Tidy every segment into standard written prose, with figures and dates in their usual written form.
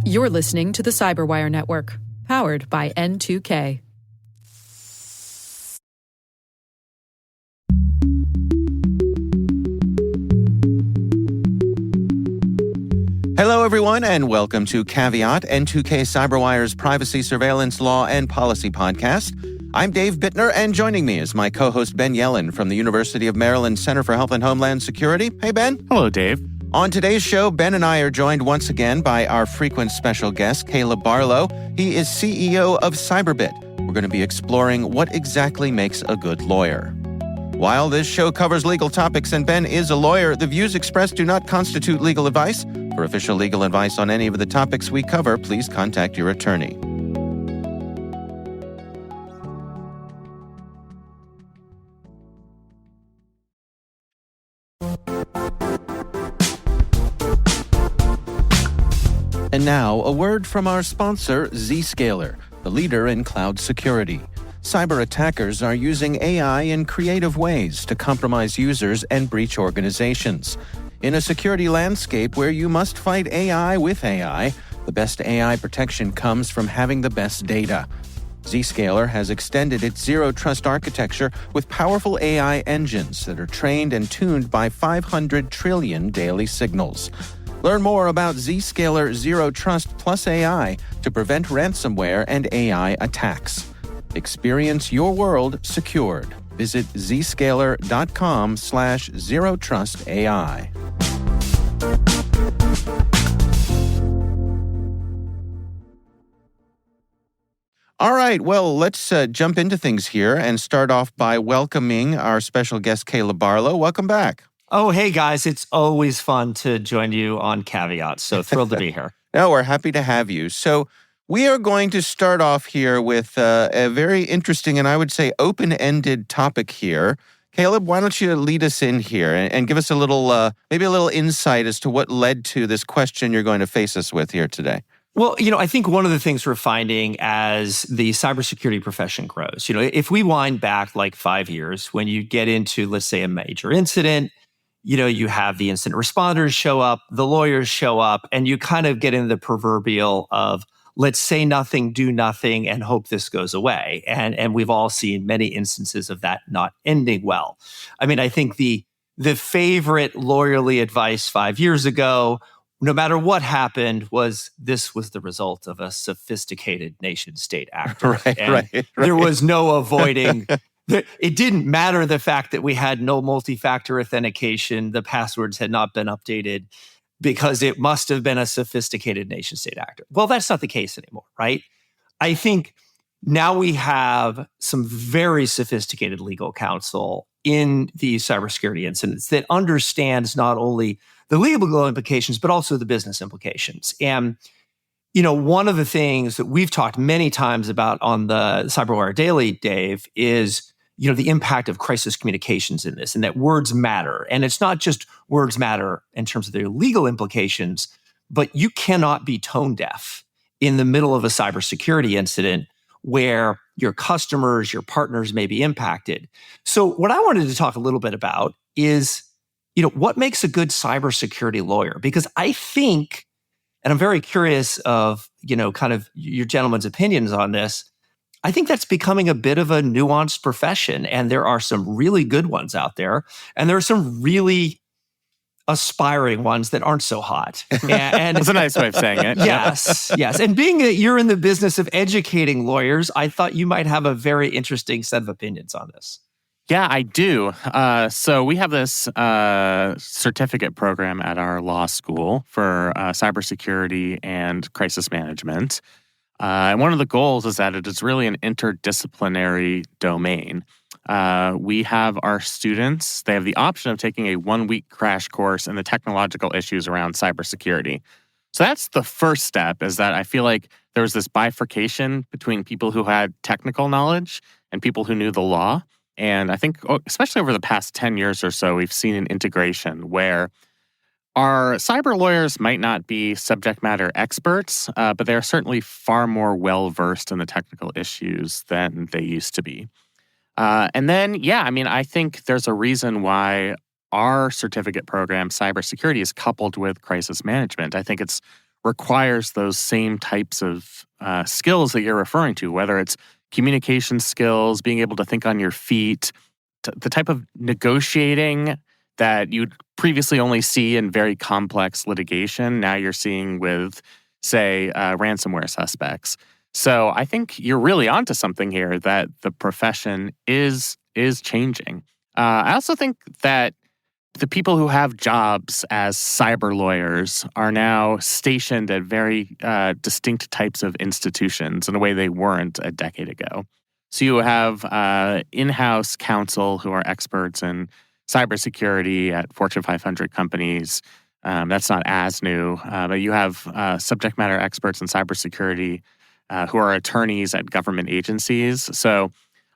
You're listening to the Cyberwire Network, powered by N2K. Hello, everyone, and welcome to Caveat, N2K Cyberwire's privacy, surveillance, law, and policy podcast. I'm Dave Bittner, and joining me is my co-host Ben Yellen from the University of Maryland Center for Health and Homeland Security. Hey, Ben. Hello, Dave. On today's show, Ben and I are joined once again by our frequent special guest, Caleb Barlow. He is CEO of Cyberbit. We're going to be exploring what exactly makes a good lawyer. While this show covers legal topics and Ben is a lawyer, the views expressed do not constitute legal advice. For official legal advice on any of the topics we cover, please contact your attorney. And now, a word from our sponsor, Zscaler, the leader in cloud security. Cyber attackers are using AI in creative ways to compromise users and breach organizations. In a security landscape where you must fight AI with AI, the best AI protection comes from having the best data. Zscaler has extended its zero-trust architecture with powerful AI engines that are trained and tuned by 500 trillion daily signals. Learn more about Zscaler Zero Trust Plus AI to prevent ransomware and AI attacks. Experience your world secured. Visit zscaler.com/zerotrustai. All right, well, let's jump into things here and start off by welcoming our special guest, Caleb Barlow. Welcome back. Oh, hey, guys. It's always fun to join you on Caveat, so thrilled to be here. No, we're happy to have you. So we are going to start off here with a very interesting and I would say open-ended topic here. Caleb, why don't you lead us in here and give us a little, maybe a little insight as to what led to this question you're going to face us with here today. Well, I think one of the things we're finding as the cybersecurity profession grows, if we wind back like 5 years, when you get into, let's say, a major incident, you have the incident responders show up, the lawyers show up, and you kind of get into the proverbial of let's say nothing, do nothing, and hope this goes away. And we've all seen many instances of that not ending well. I mean, I think the favorite lawyerly advice 5 years ago, no matter what happened, this was the result of a sophisticated nation-state actor. Right. There was no avoiding. It didn't matter the fact that we had no multi-factor authentication, the passwords had not been updated, because it must have been a sophisticated nation-state actor. Well, that's not the case anymore, right? I think now we have some very sophisticated legal counsel in these cybersecurity incidents that understands not only the legal implications, but also the business implications. And, one of the things that we've talked many times about on the Cyberwire Daily, Dave, is the impact of crisis communications in this, and that words matter. And it's not just words matter in terms of their legal implications, but you cannot be tone deaf in the middle of a cybersecurity incident where your customers, your partners may be impacted. So what I wanted to talk a little bit about is, what makes a good cybersecurity lawyer? Because I think, and I'm very curious of, kind of your gentlemen's opinions on this, I think that's becoming a bit of a nuanced profession, and there are some really good ones out there, and there are some really aspiring ones that aren't so hot. And that's a nice way of saying it. Yes. And being that you're in the business of educating lawyers, I thought you might have a very interesting set of opinions on this. Yeah, I do. So we have this certificate program at our law school for cybersecurity and crisis management. And one of the goals is that it is really an interdisciplinary domain. We have our students, they have the option of taking a 1-week crash course in the technological issues around cybersecurity. So that's the first step, is that I feel like there was this bifurcation between people who had technical knowledge and people who knew the law. And I think, especially over the past 10 years or so, we've seen an integration where our cyber lawyers might not be subject matter experts, but they're certainly far more well-versed in the technical issues than they used to be. And then, I think there's a reason why our certificate program, cybersecurity, is coupled with crisis management. I think it requires those same types of skills that you're referring to, whether it's communication skills, being able to think on your feet, the type of negotiating that you'd previously only see in very complex litigation. Now you're seeing with, say, ransomware suspects. So I think you're really onto something here, that the profession is changing. I also think that the people who have jobs as cyber lawyers are now stationed at very distinct types of institutions in a way they weren't a decade ago. So you have in-house counsel who are experts in cybersecurity at Fortune 500 companies. That's not as new, but you have subject matter experts in cybersecurity who are attorneys at government agencies. So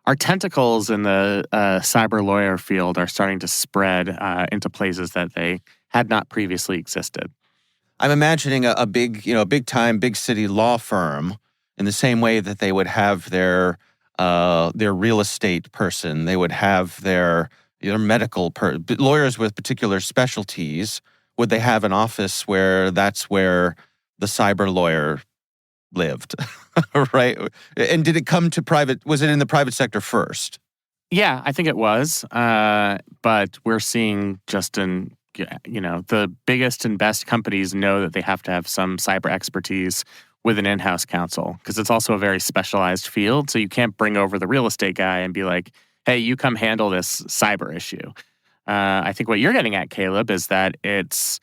our tentacles in the cyber lawyer field are starting to spread into places that they had not previously existed. I'm imagining a big, big time, big city law firm in the same way that they would have their real estate person, they would have their medical lawyers with particular specialties. Would they have an office where that's where the cyber lawyer lived, right? And did it come to private? Was it in the private sector first? Yeah, I think it was. But we're seeing just in, the biggest and best companies know that they have to have some cyber expertise with an in-house counsel, because it's also a very specialized field. So you can't bring over the real estate guy and be like, hey, you come handle this cyber issue. I think what you're getting at, Caleb, is that it's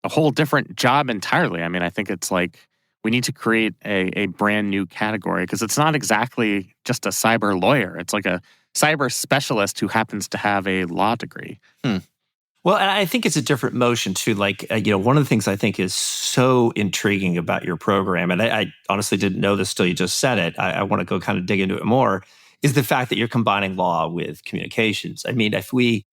a whole different job entirely. I mean, I think it's like, we need to create a brand new category, because it's not exactly just a cyber lawyer. It's like a cyber specialist who happens to have a law degree. Well, and I think it's a different motion too. Like, one of the things I think is so intriguing about your program, and I honestly didn't know this till you just said it. I want to go kind of dig into it more, is the fact that you're combining law with communications. I mean, if we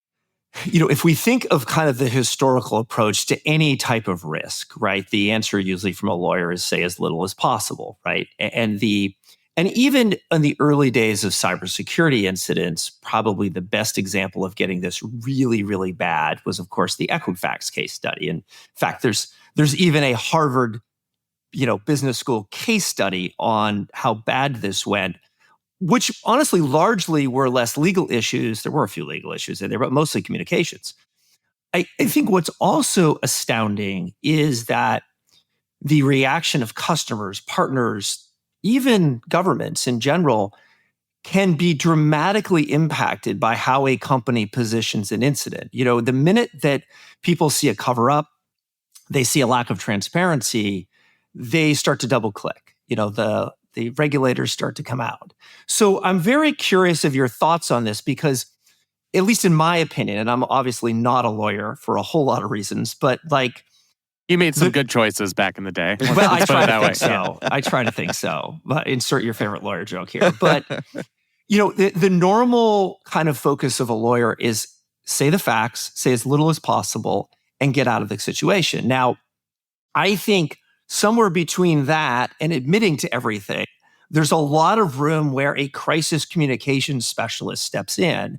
think of kind of the historical approach to any type of risk, right? The answer usually from a lawyer is say as little as possible, right? And even in the early days of cybersecurity incidents, probably the best example of getting this really, really bad was, of course, the Equifax case study. In fact, there's even a Harvard, business school case study on how bad this went, which honestly largely were less legal issues. There were a few legal issues in there, but mostly communications. I think what's also astounding is that the reaction of customers, partners, even governments in general, can be dramatically impacted by how a company positions an incident. The minute that people see a cover-up, they see a lack of transparency, they start to double click. The regulators start to come out. So I'm very curious of your thoughts on this, because at least in my opinion, and I'm obviously not a lawyer for a whole lot of reasons, but like, you made some good choices back in the day. Well, I try to think so. I try to think so. But insert your favorite lawyer joke here. But the normal kind of focus of a lawyer is say the facts, say as little as possible, and get out of the situation. Now, I think somewhere between that and admitting to everything, there's a lot of room where a crisis communications specialist steps in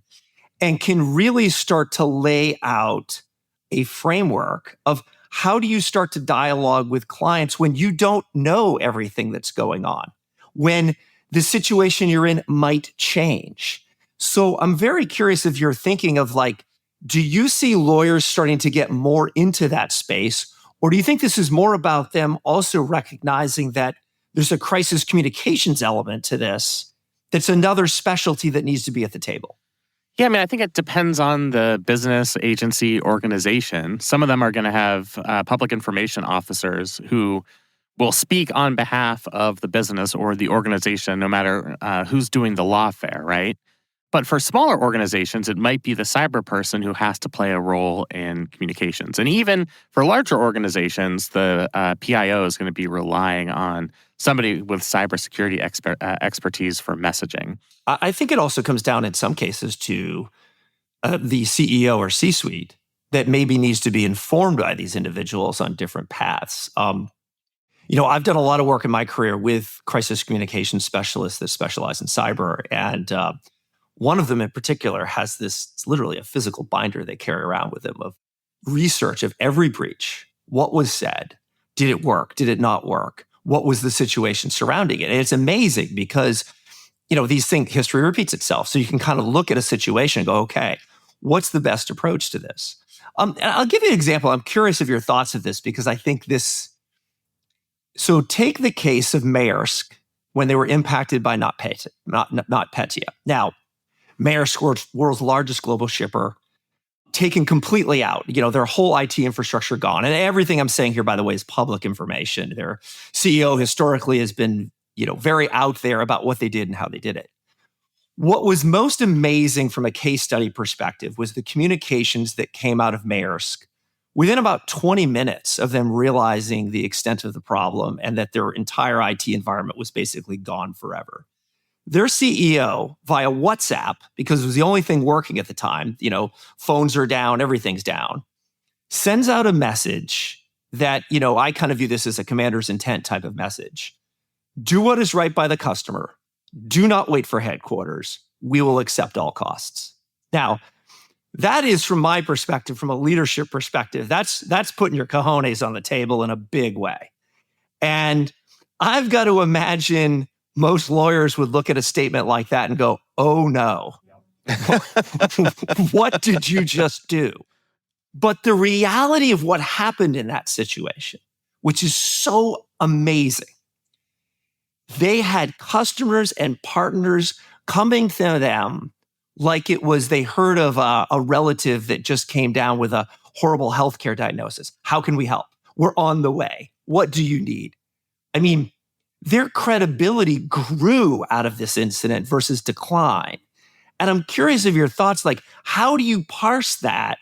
and can really start to lay out a framework of how do you start to dialogue with clients when you don't know everything that's going on, when the situation you're in might change. So I'm very curious if you're thinking of like, do you see lawyers starting to get more into that space? Or do you think this is more about them also recognizing that there's a crisis communications element to this that's another specialty that needs to be at the table? Yeah, I mean, I think it depends on the business, agency, organization. Some of them are going to have public information officers who will speak on behalf of the business or the organization, no matter who's doing the lawfare, right? But for smaller organizations, it might be the cyber person who has to play a role in communications. And even for larger organizations, the PIO is going to be relying on somebody with cybersecurity expertise for messaging. I think it also comes down in some cases to the CEO or C-suite that maybe needs to be informed by these individuals on different paths. I've done a lot of work in my career with crisis communication specialists that specialize in cyber. And One of them in particular has this, it's literally a physical binder they carry around with them of research of every breach. What was said? Did it work? Did it not work? What was the situation surrounding it? And it's amazing because, these things, history repeats itself. So you can kind of look at a situation and go, okay, what's the best approach to this? And I'll give you an example. I'm curious of your thoughts of this because I think this. So take the case of Maersk when they were impacted by NotPetya. Now, Maersk, world's largest global shipper, taken completely out. Their whole IT infrastructure gone. And everything I'm saying here, by the way, is public information. Their CEO historically has been, very out there about what they did and how they did it. What was most amazing from a case study perspective was the communications that came out of Maersk within about 20 minutes of them realizing the extent of the problem and that their entire IT environment was basically gone forever. Their CEO, via WhatsApp, because it was the only thing working at the time, phones are down, everything's down, sends out a message that, I kind of view this as a commander's intent type of message. Do what is right by the customer. Do not wait for headquarters. We will accept all costs. Now, that is, from my perspective, from a leadership perspective, that's putting your cojones on the table in a big way. And I've got to imagine most lawyers would look at a statement like that and go, oh no, what did you just do? But the reality of what happened in that situation, which is so amazing, they had customers and partners coming to them like it was they heard of a relative that just came down with a horrible healthcare diagnosis. How can we help? We're on the way. What do you need? I mean, their credibility grew out of this incident versus decline. And I'm curious of your thoughts, like, how do you parse that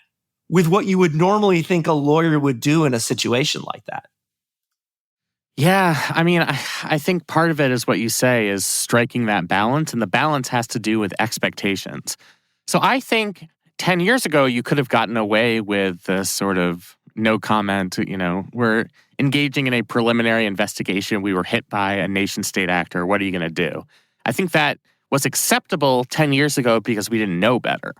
with what you would normally think a lawyer would do in a situation like that? Yeah, I mean, I think part of it is what you say is striking that balance, and the balance has to do with expectations. So I think 10 years ago, you could have gotten away with this sort of no comment, we're engaging in a preliminary investigation. We were hit by a nation-state actor. What are you going to do? I think that was acceptable 10 years ago because we didn't know better.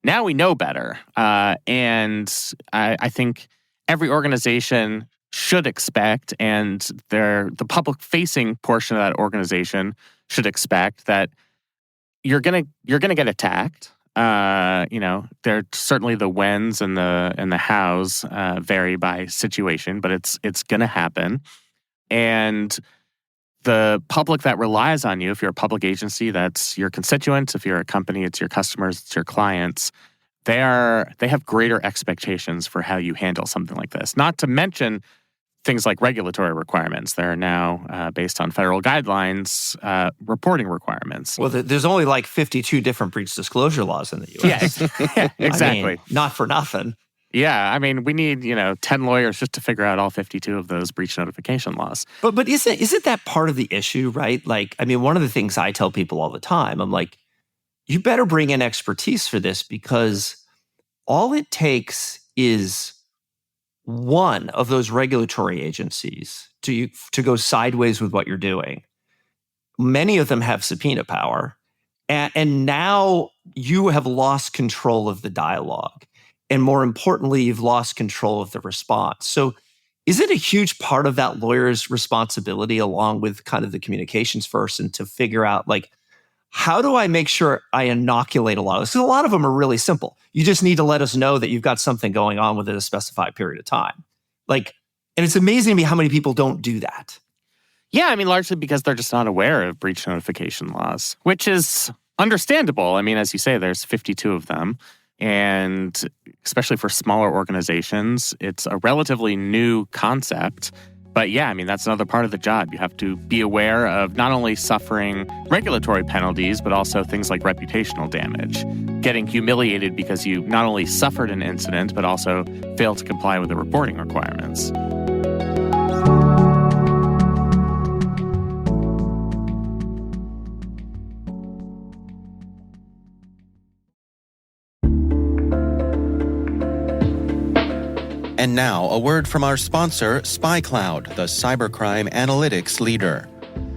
Now we know better. And I think every organization should expect, and the public-facing portion of that organization should expect that you're gonna get attacked. There certainly the whens and the hows vary by situation, but it's gonna happen. And the public that relies on you, if you're a public agency, that's your constituents. If you're a company, it's your customers, it's your clients. They have greater expectations for how you handle something like this. Not to mention things like regulatory requirements. They're now based on federal guidelines, reporting requirements. Well, there's only like 52 different breach disclosure laws in the U.S. Yeah, exactly. I mean, not for nothing. Yeah, I mean, we need 10 lawyers just to figure out all 52 of those breach notification laws. But isn't that part of the issue, right? Like, I mean, one of the things I tell people all the time, I'm like, you better bring in expertise for this because all it takes is one of those regulatory agencies to go sideways with what you're doing. Many of them have subpoena power, and now you have lost control of the dialogue. And more importantly, you've lost control of the response. So is it a huge part of that lawyer's responsibility, along with kind of the communications person, to figure out, like, how do I make sure I inoculate a lot of this? Because a lot of them are really simple. You just need to let us know that you've got something going on within a specified period of time. And it's amazing to me how many people don't do that. Yeah, I mean, largely because they're just not aware of breach notification laws, which is understandable. I mean, as you say, there's 52 of them. And especially for smaller organizations, it's a relatively new concept. But yeah, I mean, that's another part of the job. You have to be aware of not only suffering regulatory penalties, but also things like reputational damage. Getting humiliated because you not only suffered an incident, but also failed to comply with the reporting requirements. And now, a word from our sponsor, SpyCloud, the cybercrime analytics leader.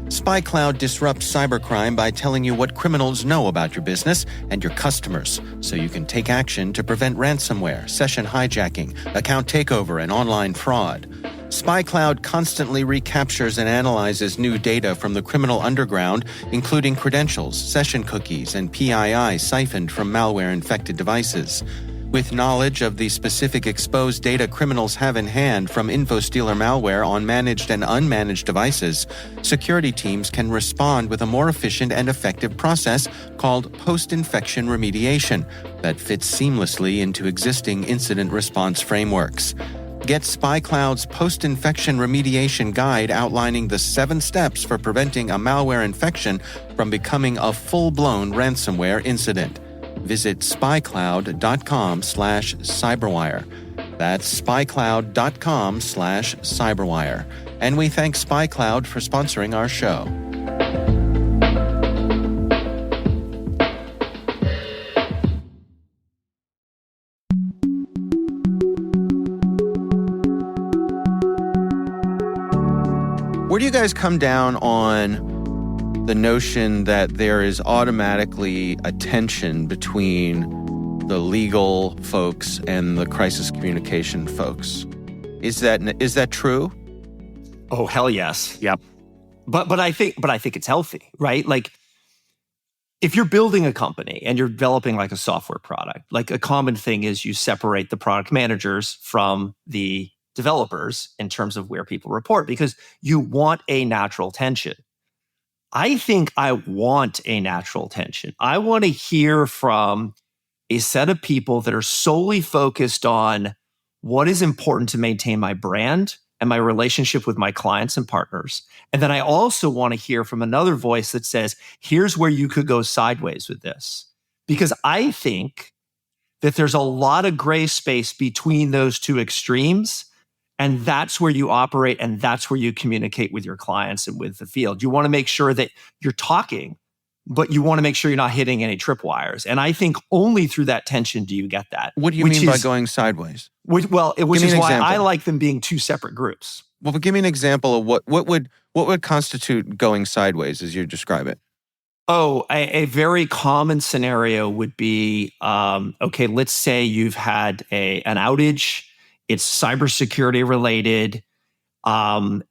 SpyCloud disrupts cybercrime by telling you what criminals know about your business and your customers, so you can take action to prevent ransomware, session hijacking, account takeover, and online fraud. SpyCloud constantly recaptures and analyzes new data from the criminal underground, including credentials, session cookies, and PII siphoned from malware-infected devices. With knowledge of the specific exposed data criminals have in hand from InfoStealer malware on managed and unmanaged devices, security teams can respond with a more efficient and effective process called post-infection remediation that fits seamlessly into existing incident response frameworks. Get SpyCloud's post-infection remediation guide outlining the 7 steps for preventing a malware infection from becoming a full-blown ransomware incident. Visit spycloud.com/cyberwire. That's spycloud.com/cyberwire. And we thank SpyCloud for sponsoring our show. Where do you guys come down on the notion that there is automatically a tension between the legal folks and the crisis communication folks? Is that true? Oh, hell yes. Yep. But I think it's healthy, right? Like, if you're building a company and you're developing like a software product, like a common thing is you separate the product managers from the developers in terms of where people report, because you want a natural tension. I think I want a natural tension. I want to hear from a set of people that are solely focused on what is important to maintain my brand and my relationship with my clients and partners. And then I also want to hear from another voice that says, here's where you could go sideways with this. Because I think that there's a lot of gray space between those two extremes. And that's where you operate, and that's where you communicate with your clients and with the field. You want to make sure that you're talking, but you want to make sure you're not hitting any tripwires. And I think only through that tension do you get that. What do you mean by going sideways? Which is why I like them being two separate groups. Well, but give me an example of what would constitute going sideways as you describe it. Oh, a very common scenario would be, okay, let's say you've had an outage. It's cybersecurity related.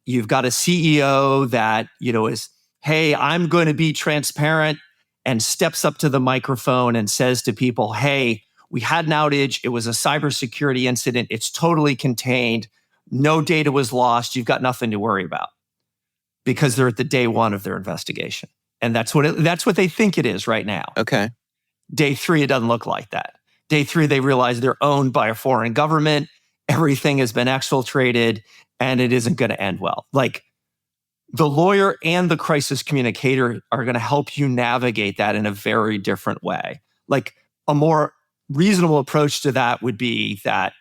You've got a CEO that, is, hey, I'm going to be transparent, and steps up to the microphone and says to people, hey, we had an outage. It was a cybersecurity incident. It's totally contained. No data was lost. You've got nothing to worry about, because they're at the day 1 of their investigation. And that's what they think it is right now. Okay. Day 3, it doesn't look like that. Day 3, they realize they're owned by a foreign government. Everything has been exfiltrated, and it isn't going to end well. Like, the lawyer and the crisis communicator are going to help you navigate that in a very different way. Like, a more reasonable approach to that would be that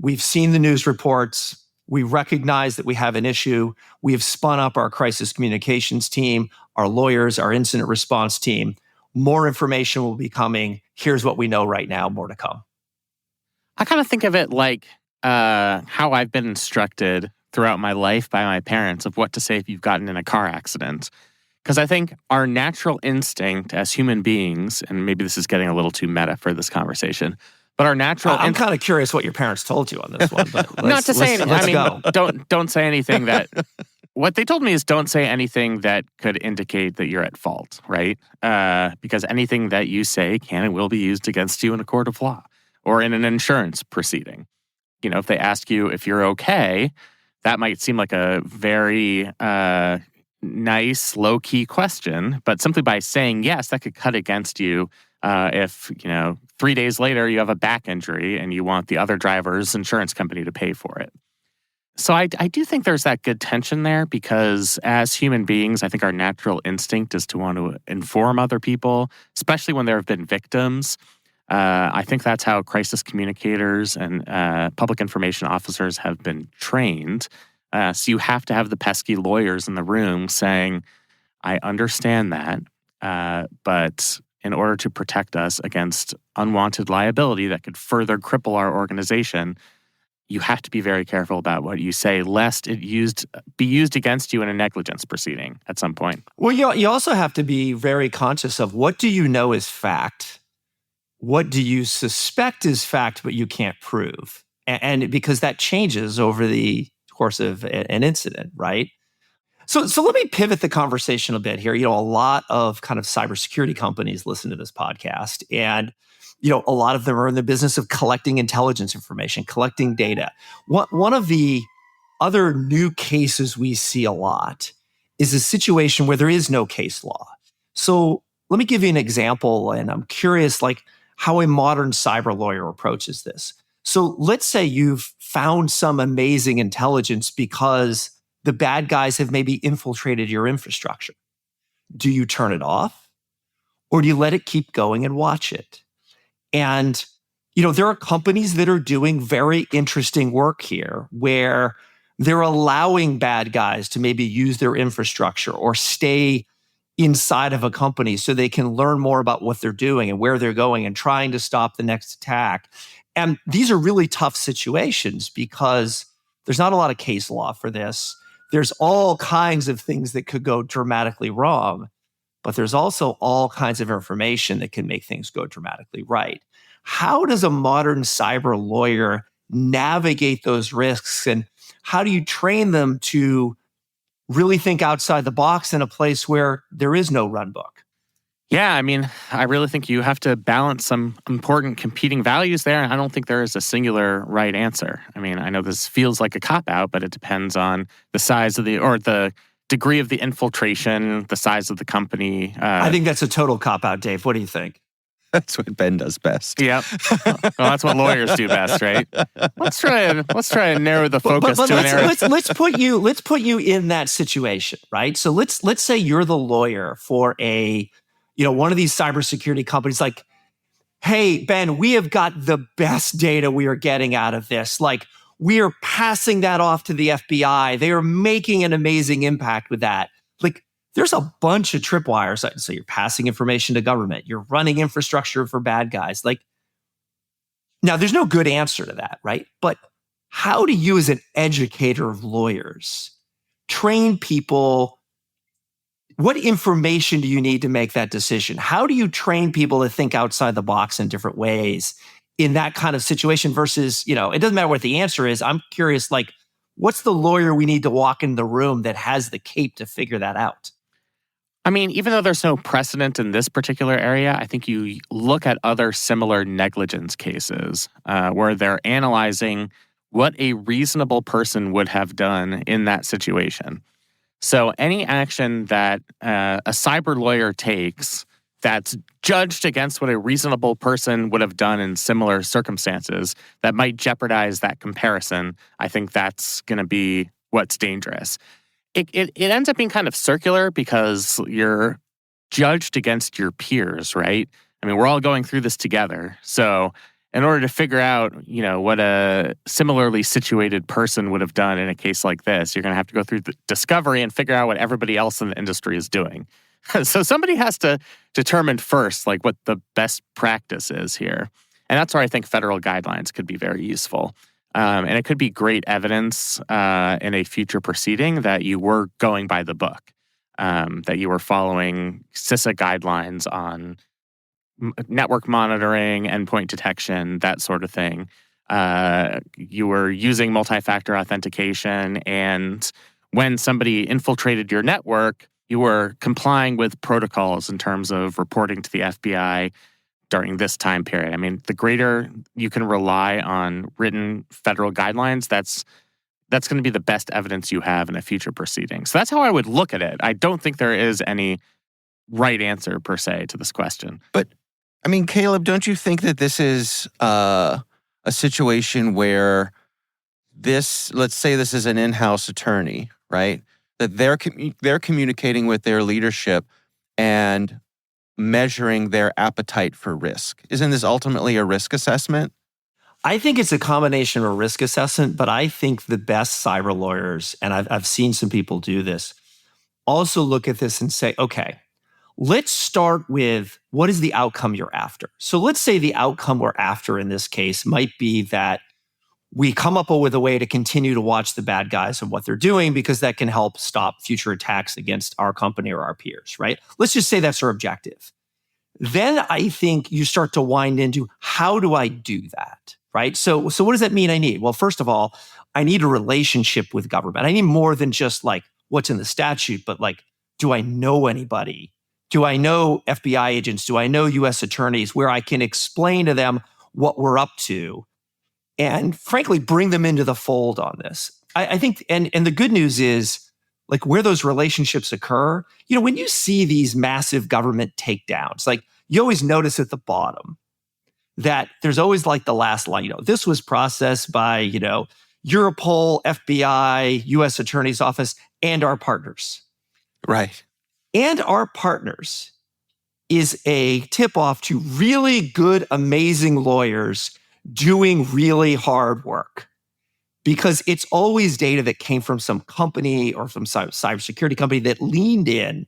we've seen the news reports. We recognize that we have an issue. We have spun up our crisis communications team, our lawyers, our incident response team. More information will be coming. Here's what we know right now. More to come. I kind of think of it like how I've been instructed throughout my life by my parents of what to say if you've gotten in a car accident. Because I think our natural instinct as human beings, and maybe this is getting a little too meta for this conversation, but our natural... I'm kind of curious what your parents told you on this one. But not to say anything. Go. Don't say anything that... What they told me is don't say anything that could indicate that you're at fault, right? Because anything that you say can and will be used against you in a court of law or in an insurance proceeding. If they ask you if you're okay, that might seem like a very nice, low-key question, but simply by saying yes, that could cut against you if, 3 days later you have a back injury and you want the other driver's insurance company to pay for it. So I do think there's that good tension there, because as human beings, I think our natural instinct is to want to inform other people, especially when there have been victims. I think that's how crisis communicators and public information officers have been trained. So you have to have the pesky lawyers in the room saying, I understand that, but in order to protect us against unwanted liability that could further cripple our organization, you have to be very careful about what you say, lest it be used against you in a negligence proceeding at some point. Well, you also have to be very conscious of what do you know is fact, what do you suspect is fact, but you can't prove, and because that changes over the course of an incident, right? So let me pivot the conversation a bit here. A lot of kind of cybersecurity companies listen to this podcast, and a lot of them are in the business of collecting intelligence information, collecting data. One of the other new cases we see a lot is a situation where there is no case law. So let me give you an example, and I'm curious, how a modern cyber lawyer approaches this. So let's say you've found some amazing intelligence because the bad guys have maybe infiltrated your infrastructure. Do you turn it off, or do you let it keep going and watch it? And, there are companies that are doing very interesting work here where they're allowing bad guys to maybe use their infrastructure or stay inside of a company so they can learn more about what they're doing and where they're going and trying to stop the next attack. And these are really tough situations because there's not a lot of case law for this. There's all kinds of things that could go dramatically wrong, but there's also all kinds of information that can make things go dramatically right. How does a modern cyber lawyer navigate those risks, and how do you train them to really think outside the box in a place where there is no run book? Yeah, I really think you have to balance some important competing values there. And I don't think there is a singular right answer. I know this feels like a cop-out, but it depends on the size of the degree of the infiltration, the size of the company. I think that's a total cop-out, Dave. What do you think? That's what Ben does best. Yep. Well, that's what lawyers do best, right? Let's try and narrow the focus to an area. Let's put you in that situation, right? So let's say you're the lawyer for one of these cybersecurity companies. Like, hey, Ben, we have got the best data we are getting out of this. We are passing that off to the FBI. They are making an amazing impact with that. There's a bunch of tripwires. So you're passing information to government. You're running infrastructure for bad guys. Now, there's no good answer to that, right? But how do you, as an educator of lawyers, train people? What information do you need to make that decision? How do you train people to think outside the box in different ways in that kind of situation versus, it doesn't matter what the answer is. I'm curious, what's the lawyer we need to walk in the room that has the cape to figure that out? Even though there's no precedent in this particular area, I think you look at other similar negligence cases where they're analyzing what a reasonable person would have done in that situation. So any action that a cyber lawyer takes that's judged against what a reasonable person would have done in similar circumstances that might jeopardize that comparison, I think that's going to be what's dangerous. It ends up being kind of circular because you're judged against your peers, right? We're all going through this together. So in order to figure out, what a similarly situated person would have done in a case like this, you're going to have to go through the discovery and figure out what everybody else in the industry is doing. So somebody has to determine first, what the best practice is here. And that's where I think federal guidelines could be very useful. And it could be great evidence in a future proceeding that you were going by the book, that you were following CISA guidelines on network monitoring, endpoint detection, that sort of thing. You were using multi-factor authentication, and when somebody infiltrated your network, you were complying with protocols in terms of reporting to the FBI during this time period. The greater you can rely on written federal guidelines, that's going to be the best evidence you have in a future proceeding. So that's how I would look at it. I don't think there is any right answer per se to this question. But, Caleb, don't you think that this is a situation where let's say this is an in-house attorney, right? That they're communicating with their leadership and measuring their appetite for risk. Isn't this ultimately a risk assessment? I think it's a combination of a risk assessment, but I think the best cyber lawyers, and I've seen some people do this, also look at this and say, okay, let's start with what is the outcome you're after? So let's say the outcome we're after in this case might be that we come up with a way to continue to watch the bad guys and what they're doing because that can help stop future attacks against our company or our peers, right? Let's just say that's our objective. Then I think you start to wind into, how do I do that, right? So what does that mean I need? Well, first of all, I need a relationship with government. I need more than just like what's in the statute, but like, do I know anybody? Do I know FBI agents? Do I know US attorneys where I can explain to them what we're up to and frankly, bring them into the fold on this? I think, and the good news is, like where those relationships occur, when you see these massive government takedowns, like you always notice at the bottom that there's always like the last line, this was processed by, Europol, FBI, US Attorney's Office, and our partners. Right. And our partners is a tip-off to really good, amazing lawyers doing really hard work. Because it's always data that came from some company or from some cybersecurity company that leaned in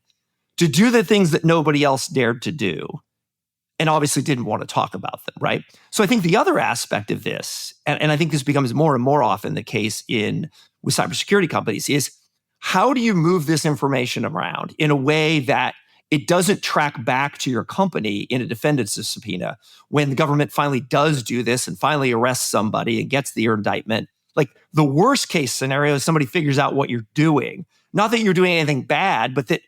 to do the things that nobody else dared to do and obviously didn't want to talk about them, right? So I think the other aspect of this, and I think this becomes more and more often the case with cybersecurity companies, is how do you move this information around in a way that it doesn't track back to your company in a defendant's subpoena when the government finally does do this and finally arrests somebody and gets the indictment? Like the worst case scenario is somebody figures out what you're doing. Not that you're doing anything bad, but that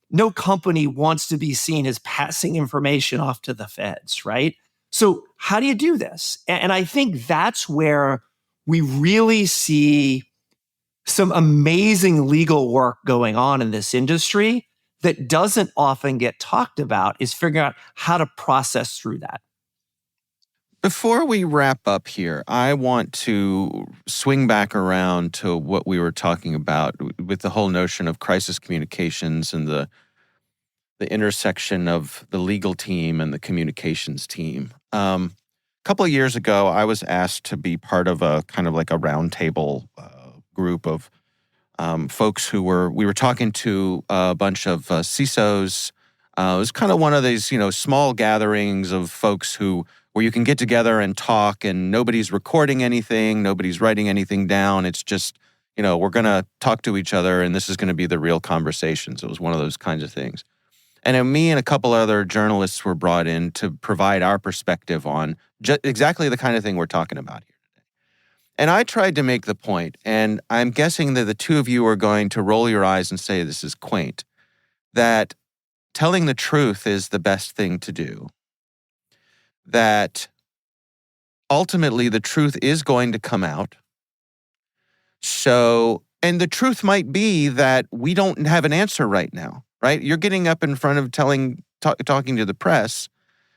no company wants to be seen as passing information off to the feds, right? So how do you do this? And I think that's where we really see some amazing legal work going on in this industry that doesn't often get talked about, is figuring out how to process through that. Before we wrap up here, I want to swing back around to what we were talking about with the whole notion of crisis communications and the intersection of the legal team and the communications team. A couple of years ago, I was asked to be part of a kind of like a roundtable group of folks we were talking to a bunch of CISOs. It was kind of one of these, small gatherings of folks where you can get together and talk and nobody's recording anything, nobody's writing anything down. It's just, we're going to talk to each other and this is going to be the real conversations. It was one of those kinds of things. And then me and a couple other journalists were brought in to provide our perspective on exactly the kind of thing we're talking about here today. And I tried to make the point, and I'm guessing that the two of you are going to roll your eyes and say this is quaint, that telling the truth is the best thing to do. That ultimately the truth is going to come out. So, and the truth might be that we don't have an answer right now, right? You're getting up in front of talking to the press,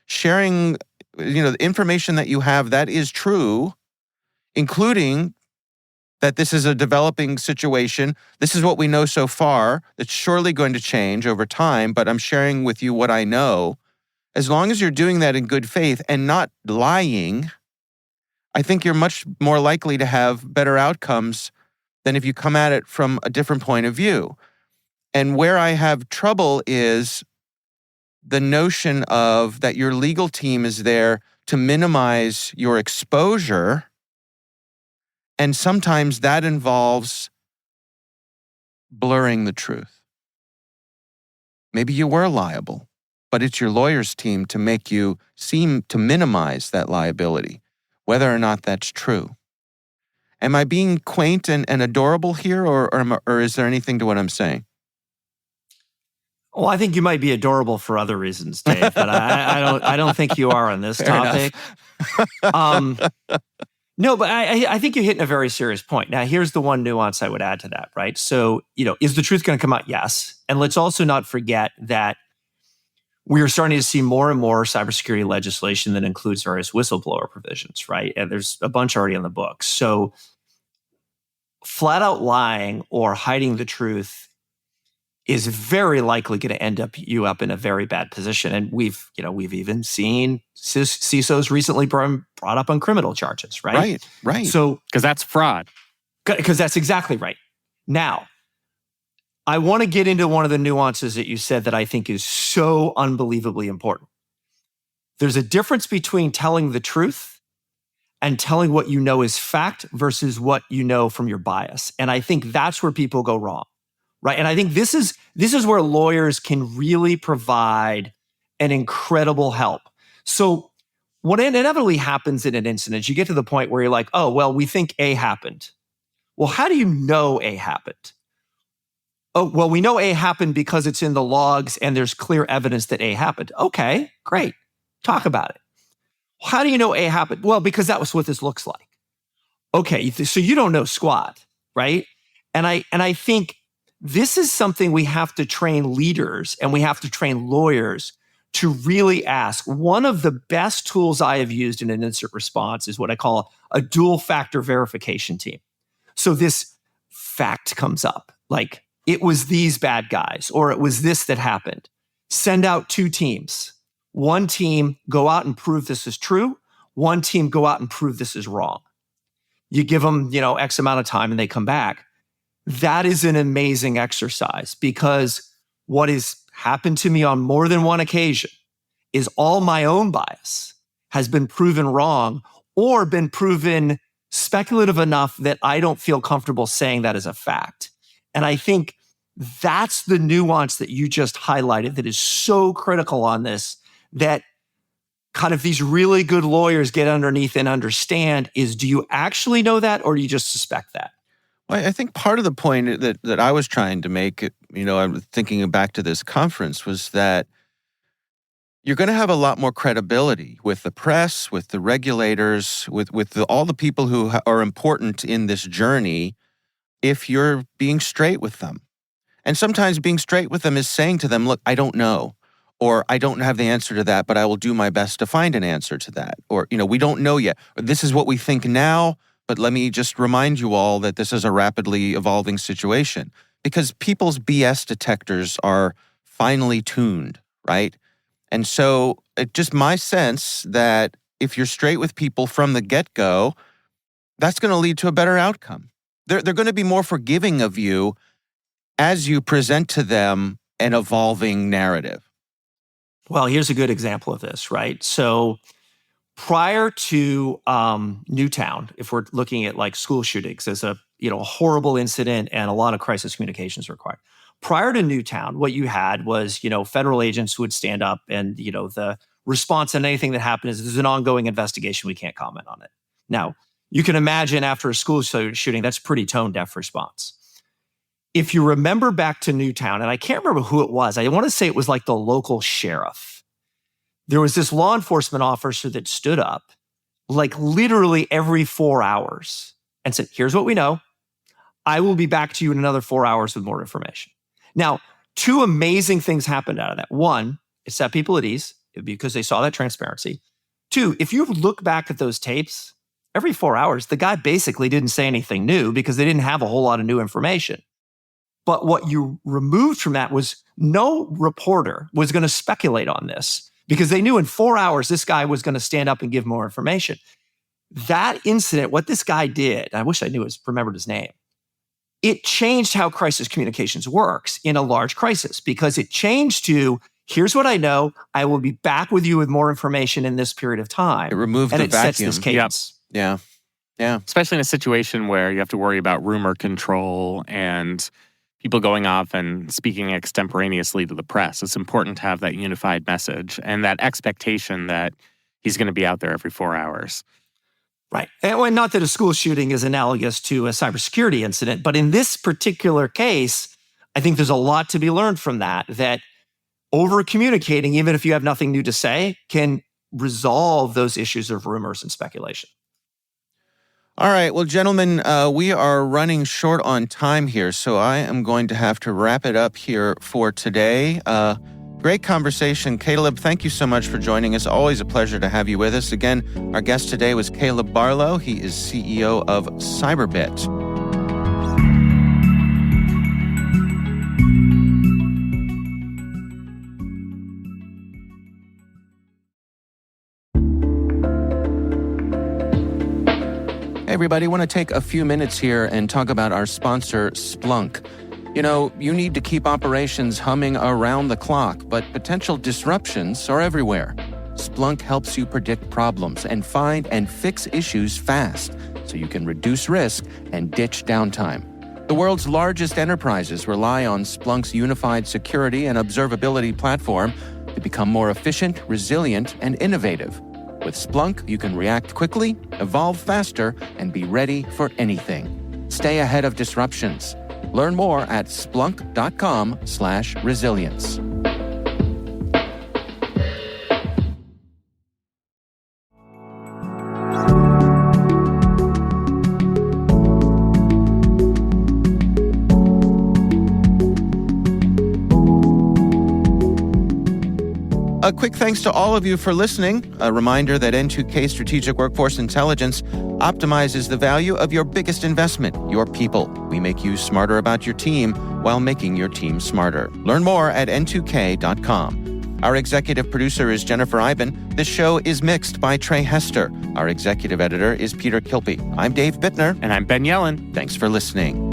sharing, the information that you have that is true, including that this is a developing situation. This is what we know so far. It's surely going to change over time, but I'm sharing with you what I know. As long as you're doing that in good faith and not lying, I think you're much more likely to have better outcomes than if you come at it from a different point of view. And where I have trouble is the notion of that your legal team is there to minimize your exposure. And sometimes that involves blurring the truth. Maybe you were liable, but it's your lawyer's team to make you seem to minimize that liability, whether or not that's true. Am I being quaint and adorable here, or is there anything to what I'm saying? Well, I think you might be adorable for other reasons, Dave, but I don't think you are on this topic. No, but I think you're hitting a very serious point. Now, here's the one nuance I would add to that, right? So, is the truth going to come out? Yes. And let's also not forget that we are starting to see more and more cybersecurity legislation that includes various whistleblower provisions, right? And there's a bunch already on the books. So flat out lying or hiding the truth is very likely going to end you up in a very bad position. And we've even seen CISOs recently brought up on criminal charges, right? Right. So, because that's fraud. Because that's exactly right. Now, I want to get into one of the nuances that you said that I think is so unbelievably important. There's a difference between telling the truth and telling what you know is fact versus what you know from your bias. And I think that's where people go wrong, right? And I think this is where lawyers can really provide an incredible help. So what inevitably happens in an incident, you get to the point where you're like, oh, well, we think A happened. Well, how do you know A happened? Oh, well, we know A happened because it's in the logs and there's clear evidence that A happened. Okay, great. Talk about it. How do you know A happened? Well, because that was what this looks like. Okay, so you don't know squat, right? And I think this is something we have to train leaders and we have to train lawyers to really ask. One of the best tools I have used in an incident response is what I call a dual factor verification team. So this fact comes up, like it was these bad guys or it was this that happened. Send out 2 teams. One team, go out and prove this is true. One team, go out and prove this is wrong. You give them, X amount of time and they come back. That is an amazing exercise because what has happened to me on more than one occasion is all my own bias has been proven wrong or been proven speculative enough that I don't feel comfortable saying that as a fact. And I think that's the nuance that you just highlighted that is so critical on this, that kind of these really good lawyers get underneath and understand is, do you actually know that or do you just suspect that? Well, I think part of the point that I was trying to make, I'm thinking back to this conference, was that you're going to have a lot more credibility with the press, with the regulators, with all the people who are important in this journey if you're being straight with them. And sometimes being straight with them is saying to them, look, I don't know. Or I don't have the answer to that, but I will do my best to find an answer to that. Or, we don't know yet. Or this is what we think now, but let me just remind you all that this is a rapidly evolving situation. Because people's BS detectors are finely tuned, right? And so it's just my sense that if you're straight with people from the get-go, that's going to lead to a better outcome. They're going to be more forgiving of you as you present to them an evolving narrative. Well, here's a good example of this, right? So prior to Newtown, if we're looking at like school shootings as a horrible incident and a lot of crisis communications required. Prior to Newtown, what you had was, federal agents would stand up and, the response on anything that happened is there's an ongoing investigation. We can't comment on it. Now, you can imagine after a school shooting, that's a pretty tone-deaf response. If you remember back to Newtown, and I can't remember who it was, I want to say it was like the local sheriff. There was this law enforcement officer that stood up like literally every 4 hours and said, here's what we know. I will be back to you in another 4 hours with more information. Now, 2 amazing things happened out of that. 1, it set people at ease because they saw that transparency. 2, if you look back at those tapes, every 4 hours, the guy basically didn't say anything new because they didn't have a whole lot of new information. But what you removed from that was no reporter was going to speculate on this because they knew in 4 hours this guy was going to stand up and give more information. That incident, what this guy did, I wish I remembered his name, it changed how crisis communications works in a large crisis because it changed to, here's what I know, I will be back with you with more information in this period of time. It removed the vacuum. And it sets this cadence. Yep. Yeah. Especially in a situation where you have to worry about rumor control and people going off and speaking extemporaneously to the press. It's important to have that unified message and that expectation that he's going to be out there every 4 hours. Right. And not that a school shooting is analogous to a cybersecurity incident, but in this particular case, I think there's a lot to be learned from that over-communicating, even if you have nothing new to say, can resolve those issues of rumors and speculation. All right. Well, gentlemen, we are running short on time here, so I am going to have to wrap it up here for today. Great conversation. Caleb, thank you so much for joining us. Always a pleasure to have you with us. Again, our guest today was Caleb Barlow. He is CEO of Cyberbit. Hey, everybody, I want to take a few minutes here and talk about our sponsor, Splunk. You need to keep operations humming around the clock, but potential disruptions are everywhere. Splunk Splunk helps you predict problems and find and fix issues fast, so you can reduce risk and ditch downtime. The world's largest enterprises rely on Splunk's unified security and observability platform to become more efficient, resilient, and innovative. With Splunk, you can react quickly, evolve faster, and be ready for anything. Stay ahead of disruptions. Learn more at splunk.com/resilience. A quick thanks to all of you for listening. A reminder that N2K Strategic Workforce Intelligence optimizes the value of your biggest investment, your people. We make you smarter about your team while making your team smarter. Learn more at n2k.com. Our executive producer is Jennifer Iben. This show is mixed by Trey Hester. Our executive editor is Peter Kilpe. I'm Dave Bittner. And I'm Ben Yellen. Thanks for listening.